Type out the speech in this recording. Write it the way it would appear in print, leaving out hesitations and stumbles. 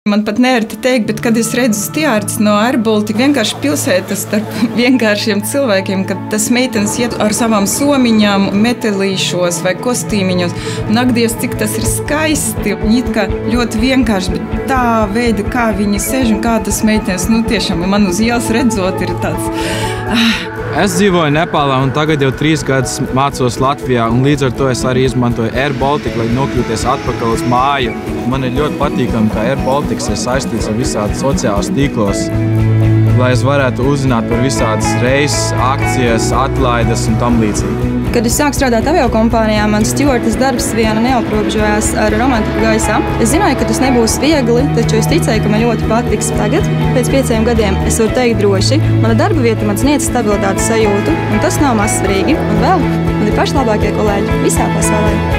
Man pat neērti teikt, bet kad es redzu stjārds no Air Baltica vienkārši pilsētas starp vienkāršiem cilvēkiem, kad tas meitenes iet ar savām somiņām, metelīšos vai kostīmiņos. Un ak, Dievs, cik tas ir skaisti. Viņi it kā ļoti vienkārši, bet tā veida, kā viņi sēž un kā tas meitenes, tiešām man uz ielas redzot ir tāds... Es dzīvoju Nepālā un tagad jau 3 gadus mācos Latvijā, un līdz ar to es arī izmantoju Air Baltica, lai nokļūties atpakaļ uz māju. Man ir ļoti patīkami, ka Air Baltica ir saistīts ar visādas sociālas tīklos, lai es varētu uzzināt par visādas reizes, akcijas, atlaides un tam līdzīgi. Kad es sāku strādāt aviokompānijā, mans stjuartes darbs viena neaprobežojās ar romantiku gaisā. Es zināju, ka tas nebūs viegli, taču es ticēju, ka man ļoti patiks. Tagad, pēc 5 gadiem, es varu teikt droši, mana darba vieta man sniedz stabilitātes sajūtu, un tas nav mazsvarīgi. Un vēl, man ir pašlabākie kolēģi visā pasaulē.